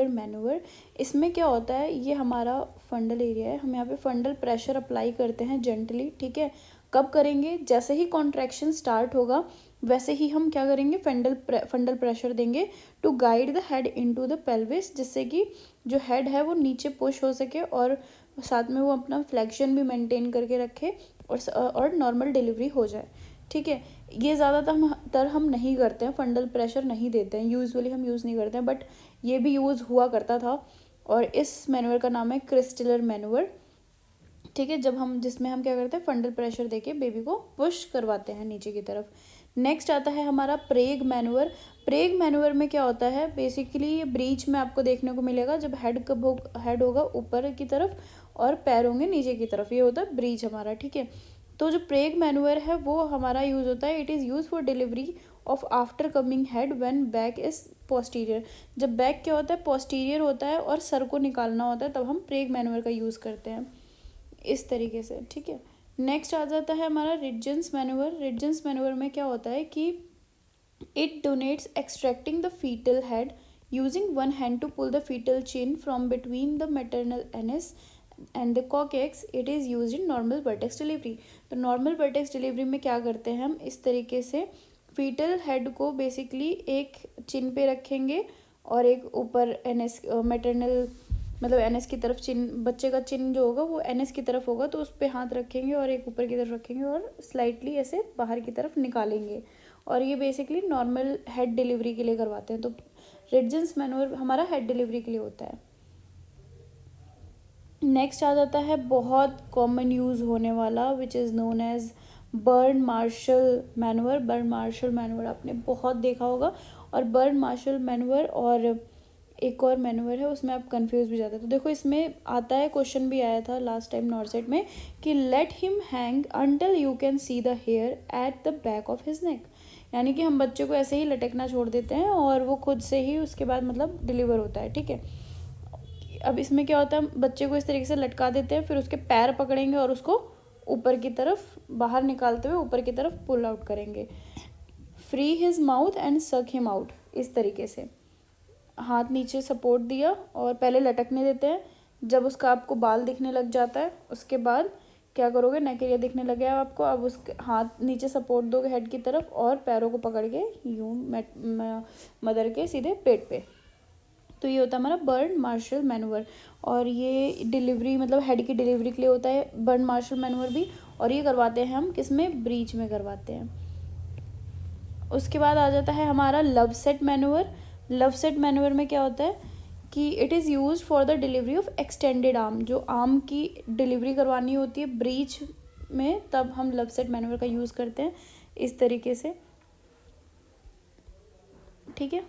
Manure. इसमें क्या होता है, ये हमारा फंडल एरिया है, हम यहाँ पे फंडल प्रेशर अप्लाई करते हैं जेंटली, ठीक है। कब करेंगे, जैसे ही कॉन्ट्रैक्शन स्टार्ट होगा वैसे ही हम क्या करेंगे, फंडल प्रेशर देंगे to guide the head into the pelvis, जिससे कि जो हेड है वो नीचे पुश हो सके और साथ में वो अपना फ्लेक्शन भी मेंटेन करके रखे और नॉर्मल डिलीवरी हो जाए, ठीक है। ये ज़्यादातर हम नहीं करते हैं, फंडल प्रेशर नहीं देते हैं, यूजुअली हम यूज़ नहीं करते हैं, बट ये भी यूज़ हुआ करता था। और इस मैनुअर का नाम है क्रिस्टलर मैनुअर, ठीक है, जिसमें हम क्या करते हैं, फंडल प्रेशर देके बेबी को पुश करवाते हैं नीचे की तरफ। नेक्स्ट आता है हमारा प्रेग मैनुअर। प्रेग मैनुअर में क्या होता है, बेसिकली ये ब्रीच में आपको देखने को मिलेगा, जब हेड होगा ऊपर की तरफ और पैर होंगे नीचे की तरफ, ये होता है ब्रीच हमारा, ठीक है। तो जो प्रेग मैनुअर है वो हमारा यूज़ होता है, it is use for delivery of after coming head when back is posterior. जब बैक क्या होता है, पोस्टीरियर होता है और सर को निकालना होता है, तब हम प्रेग मैनुअर का यूज़ करते हैं इस तरीके से, ठीक है। नेक्स्ट आ जाता है हमारा रिजेंस मैनुअर। रिजेंस मैनुअर में क्या होता है कि it denotes extracting the fetal head using one hand to pull the fetal chin from between the maternal anus and the coccyx. It is use in normal vertex delivery. तो normal vertex delivery में क्या करते हैं हम, इस तरीके से foetal head को बेसिकली एक चिन पे रखेंगे और एक ऊपर एनएस मैटरनल मतलब एनएस की तरफ चिन, बच्चे का चिन जो होगा वो एनएस की तरफ होगा, तो उस पर हाथ रखेंगे और एक ऊपर की तरफ रखेंगे और स्लाइटली ऐसे बाहर की तरफ निकालेंगे। और ये बेसिकली नॉर्मल हेड डिलीवरी के लिए करवाते हैं। तो रिजेंस मैनुअर हमारा हेड डिलीवरी के लिए होता है। नेक्स्ट आ जाता है बहुत कॉमन यूज़ होने वाला, which is known as Burns Marshall manoeuvre. Burns Marshall manoeuvre आपने बहुत देखा होगा, और बर्न मार्शल मैनुअर और एक और मैनुअर है, उसमें आप कंफ्यूज भी जाते हैं। तो देखो इसमें आता है, क्वेश्चन भी आया था लास्ट टाइम नॉर्सेट में, कि let him hang until you can see the hair at the back of his neck. यानी कि हम बच्चे को ऐसे ही लटकना छोड़ देते हैं और वो खुद से ही उसके बाद मतलब डिलीवर होता है, ठीक है। अब इसमें क्या होता है, बच्चे को इस तरीके से लटका देते हैं, फिर उसके पैर पकड़ेंगे और उसको ऊपर की तरफ बाहर निकालते हुए ऊपर की तरफ पुल आउट करेंगे। फ्री हिज माउथ एंड सक हिम आउट, इस तरीके से हाथ नीचे सपोर्ट दिया और पहले लटकने देते हैं। जब उसका आपको बाल दिखने लग जाता है उसके बाद क्या करोगे, नेक एरिया दिखने लगे आपको, अब उसके हाथ नीचे सपोर्ट दोगे हेड की तरफ और पैरों को पकड़ के यूँ मदर के सीधे पेट पे। तो ये होता है हमारा बर्न मार्शल मैनुअर। और ये डिलीवरी मतलब हेड की डिलीवरी के लिए होता है बर्न मार्शल मैनुअर भी, और ये करवाते हैं हम किसमें, ब्रीच में करवाते हैं। उसके बाद आ जाता है हमारा love set manure. Love set manure में क्या होता है कि it is use for the delivery of extended arm. जो आर्म की डिलीवरी करवानी होती है ब्रीच में, तब हम लव सेट मैनुअर का यूज़ करते हैं इस तरीके से, ठीक है।